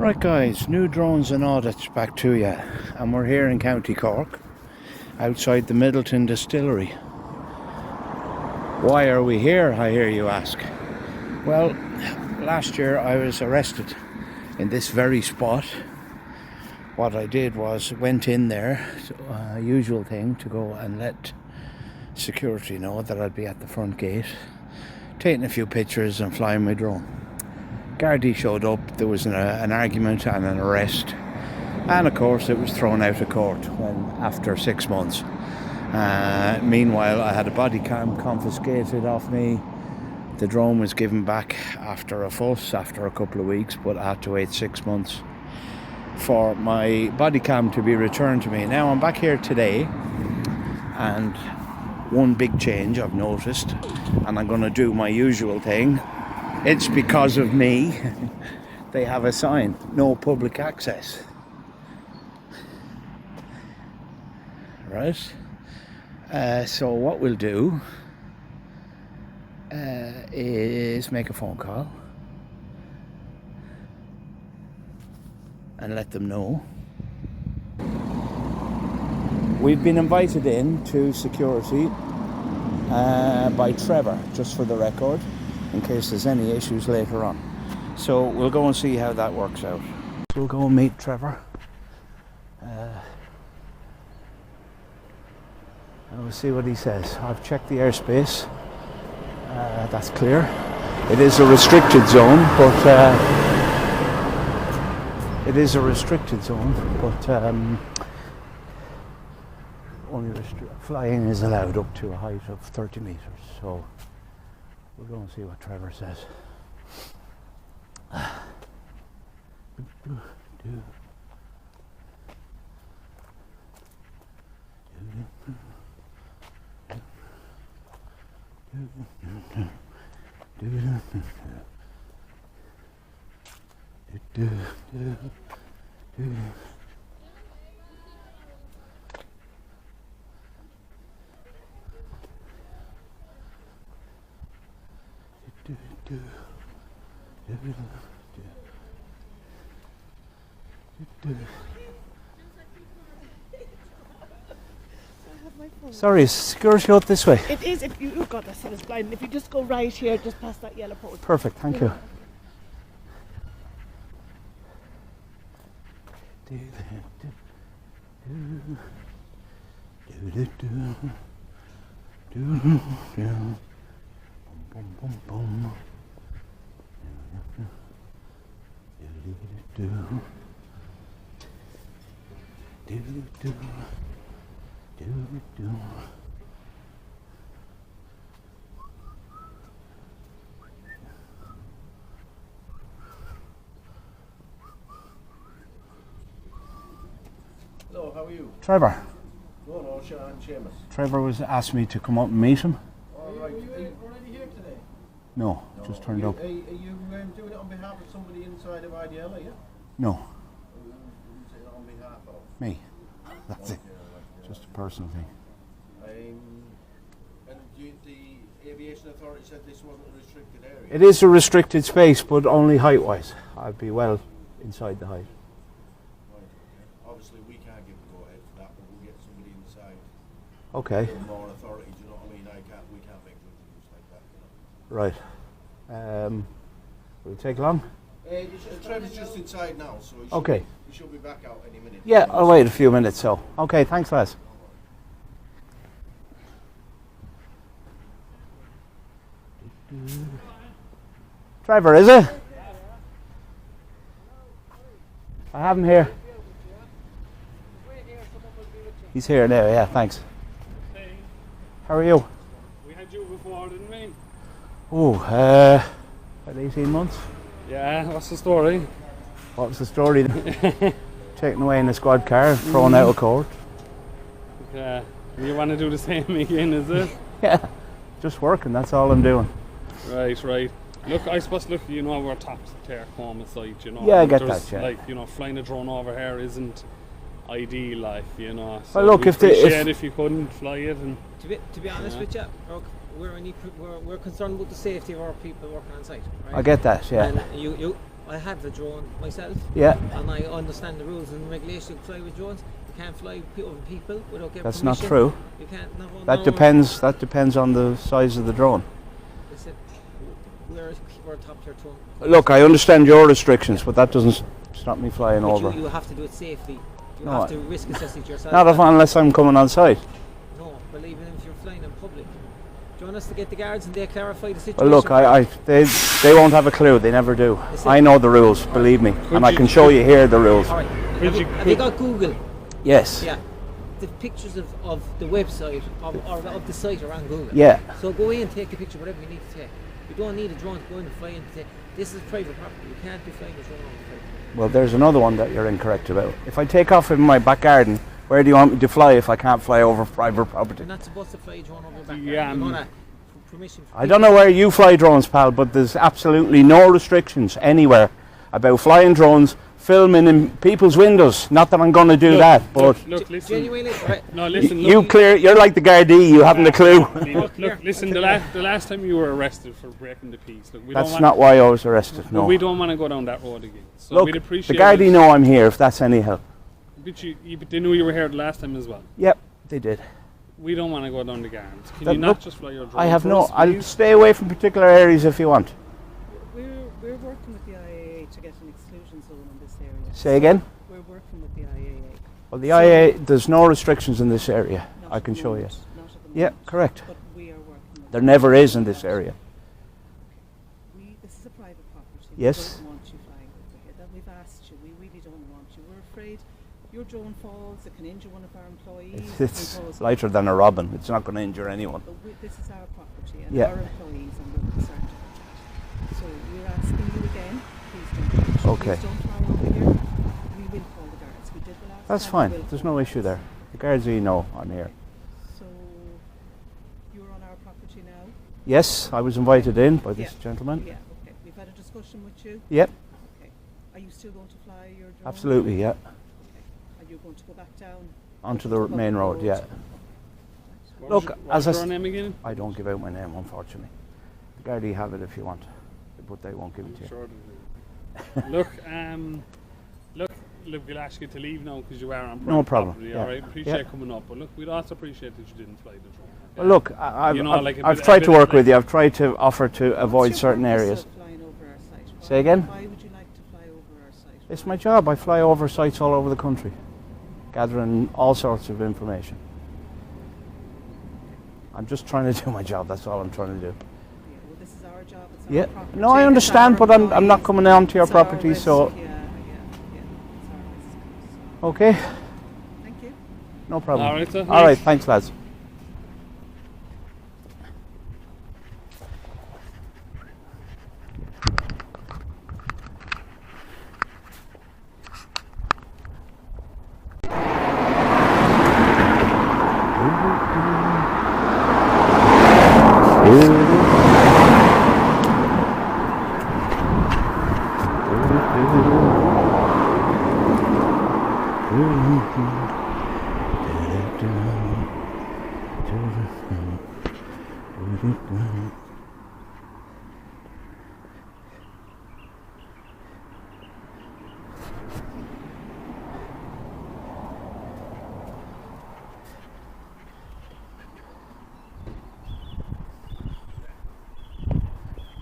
Right guys, new drones and audits back to you, and we're here in County Cork outside the Midleton distillery. Why are we here, I hear you ask? Well, last year I was arrested in this very spot. What I did was went in there, usual thing, to go and let security know that I'd be at the front gate, taking a few pictures and flying my drone. Gardaí showed up, there was an argument and an arrest, and of course it was thrown out of court after 6 months. Meanwhile, I had a body cam confiscated off me. The drone was given back after a fuss, after a couple of weeks, but I had to wait 6 months for my body cam to be returned to me. Now I'm back here today, and one big change I've noticed, and I'm going to do my usual thing. It's because of me. They have a sign, no public access. Right? So what we'll do is make a phone call and let them know. We've been invited in to security by Trevor, just for the record, in case there's any issues later on. So we'll go and see how that works out. We'll go and meet Trevor. And we'll see what he says. I've checked the airspace. That's clear. It is a restricted zone, but only flying is allowed up to a height of 30 meters. So we'll go and see what Trevor says. Sorry, is security out this way? It is. If you got that, it's blind. If you just go right here, just past that yellow post. Perfect, thank you. Hello, how are you? Trevor. No, Sean, Seamus. Trevor was asked me to come up and meet him. All right. Are you already here today? No, just turned up. Are you doing it on behalf of somebody inside of IDL, are you? No, On behalf of? me. That's it. Just a personal thing. And the aviation authority said this wasn't a restricted area? It is a restricted space, but only height-wise. I'd be well inside the height. Right, okay. Obviously we can't give the go-ahead for that, but we'll get somebody inside. Okay. More authority, do you know what I mean? We can't make judgments like that, you know. Right. Will it take long? Trevor's just inside now, so he should be back out any minute. Yeah, I'll wait a few minutes, so. Okay, thanks, Les. Trevor, is it? I have him here. He's here now, yeah, thanks. Hey, How are you? we had you before, didn't we? Oh, about 18 months. Yeah, what's the story? What was the story? Taken away in a squad car, thrown out of court. Yeah, you want to do the same again, is it? Yeah, just working, that's all I'm doing. Right. Look, I suppose, you know, we're top tier homicide, you know. Yeah, I get There's, that, yeah. Like, you know, flying a drone over here isn't ideal, like, you know. So Well, look, we'd appreciate if you couldn't fly it. And To be honest with you, we're concerned with the safety of our people working on site. Right? I get that, yeah. And I have a drone myself. Yeah. And I understand the rules and regulations. You fly with drones. You can't fly over people without getting That's permission. not true. You can't. That depends. That depends on the size of the drone. Listen, we're a top tier drone. Look, I understand your restrictions, but that doesn't stop me flying over. You have to do it safely. You No, have to risk assess it yourself. Not unless I'm coming on site. No, but even if you're flying in public. Do you want us to get the guards and they clarify the situation? Well, look, they won't have a clue. They never do. I know the rules, believe me, and I can show you here the rules. All right. Have you got Google? Yes. Yeah. The pictures of the website of the site are on Google. Yeah. So go in and take a picture, whatever you need to take. You don't need a drone to go in and fly in and take. This is private property. You can't be flying a drone on the site. Well, there's another one that you're incorrect about. If I take off in my back garden, where do you want me to fly if I can't fly over private property? You're not supposed to fly a drone over your back. Yeah, You're gonna permission. I don't know where you fly drones, pal, but there's absolutely no restrictions anywhere about flying drones, filming in people's windows. Not that I'm going to do that, but Look, listen. Genuinely, right. No, listen. you look, clear. You're like the Gardaí. You haven't a clue. Look, listen. The last time you were arrested for breaking the peace. Look, we That's don't not why I was arrested. No. We don't want to go down that road again. So Look, we'd the appreciate. Gardaí it. know I'm here. If that's any help. But they knew you were here the last time as well. Yep, they did. We don't want to go down the gardens. Can That- you not look, just fly your drone? I have for no. us, I'll please? stay away from particular areas if you want. We're working with the IAA to get an exclusion zone in this area. Say again. We're working with the IAA. Well, the IA, there's no restrictions in this area. Not I at can the show you. moment, not at the Yeah, moment, correct. But we are working with There never is in this area. This is a private property. Yes. We don't want you flying over here. That we've asked you. We really don't want you. We're afraid your drone falls, it can injure one of our employees. It's and cause- lighter than a robin. It's not going to injure anyone. But this is our property and Yeah. our employees, and we're concerned about that. So we're asking you again, please don't touch. Okay. Please don't fly over here. We will call the guards. We did the last That's time. fine. We will There's call no the issue guards. there. The Gardaí know I'm here. So you're on our property now? Yes, I was invited in by this Yeah. gentleman. Yeah, okay. We've had a discussion with you. Yep, Okay. Are you still going to fly your drone? absolutely, yeah. Okay. Are you going to go back down? Onto the the public main road, yeah. What Look, was as I your s- name again? I don't give out my name, unfortunately. The Gardaí have it if you want, but they won't give it to you. Sure they do. Look, look, we'll ask you to leave now because you are on private No problem, property, yeah. all right? Appreciate Yeah. coming up, but look, we'd also appreciate that you didn't fly the drone. Okay? Well, look, I've, You know, I've, like a I've bit- tried a to bit work like- with you. I've tried to offer to avoid What's your certain purpose areas. of flying over our site? Say again? Why would you like to fly over our site? It's my job. I fly over sites all over the country, gathering all sorts of information. I'm just trying to do my job. That's all I'm trying to do. Yeah, well, this is our job. It's Yeah. our property. No, I it's understand, our but I'm not employees, coming down to your it's our property, risk, so Yeah, it's our risk. okay, Thank you. no problem. All right, sir. All right, thanks, lads.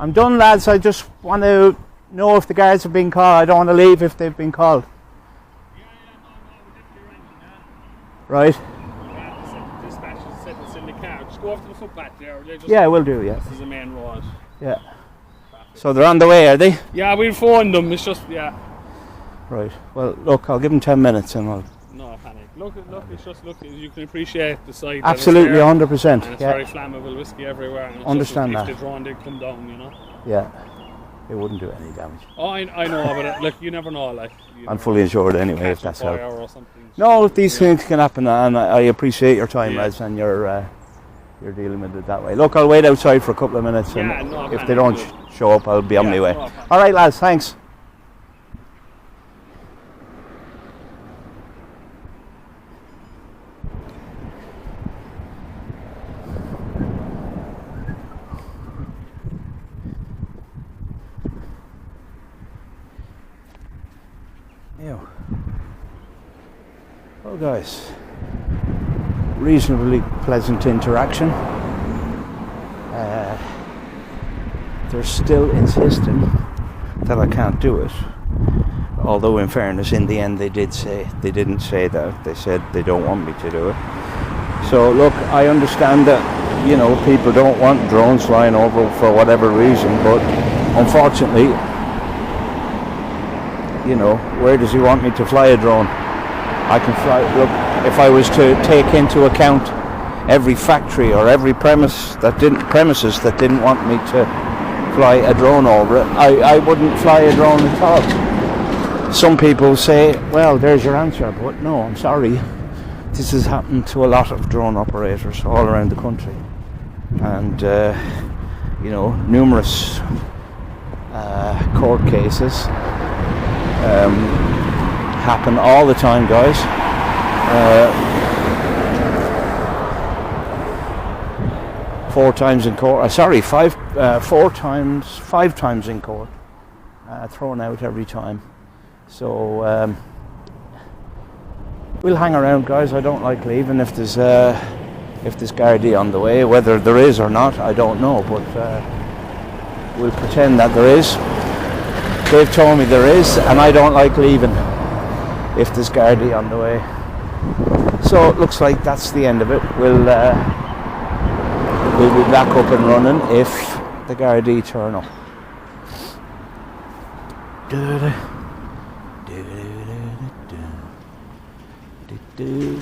I'm done, lads. I just want to know if the guards have been called. I don't want to leave if they've been called. Right? Dispatches said it's in the car. Just go off to the footpath there. Yeah, we'll do, yeah. This is the main road. Yeah. So they're on the way, are they? Yeah, we'll phone them. It's just, yeah. Right. Well, look, I'll give them 10 minutes and I'll... No panic. Look, it's just, look, you can appreciate the site. Absolutely, that it's 100%. there, and it's Yeah. very flammable whiskey everywhere. And it's Understand just, that. If the drone did come down, you know. Yeah. It wouldn't do any damage. Oh, I know, but look, you never know. Like, you I'm know, fully insured anyway, catch if that's a fire help. or something. No, these Yeah. things can happen, and I appreciate your time, Yeah. lads, and you're dealing with it that way. Look, I'll wait outside for a couple of minutes, and Yeah, no, if panic, they don't good. show up, I'll be on Yeah, my way. no panic. All right, lads, thanks. Yeah. Well, guys, reasonably pleasant interaction. They're still insisting that I can't do it. Although, in fairness, in the end, they didn't say that. They said they don't want me to do it. So, look, I understand that, you know, people don't want drones flying over for whatever reason, but unfortunately, you know, where does he want me to fly a drone? I can fly. Look, if I was to take into account every factory or every premises that didn't want me to fly a drone over it, I wouldn't fly a drone at all. Some people say, well, there's your answer, but no, I'm sorry. This has happened to a lot of drone operators all around the country, and you know, numerous court cases happen all the time, guys. Five times in court, in court, thrown out every time. So we'll hang around, guys. I don't like leaving if there's Gardaí on the way. Whether there is or not, I don't know, but we'll pretend that there is. They've told me there is, and I don't like leaving if there's Gardaí on the way. So it looks like that's the end of it. We'll be back up and running if the Gardaí turn up. Do.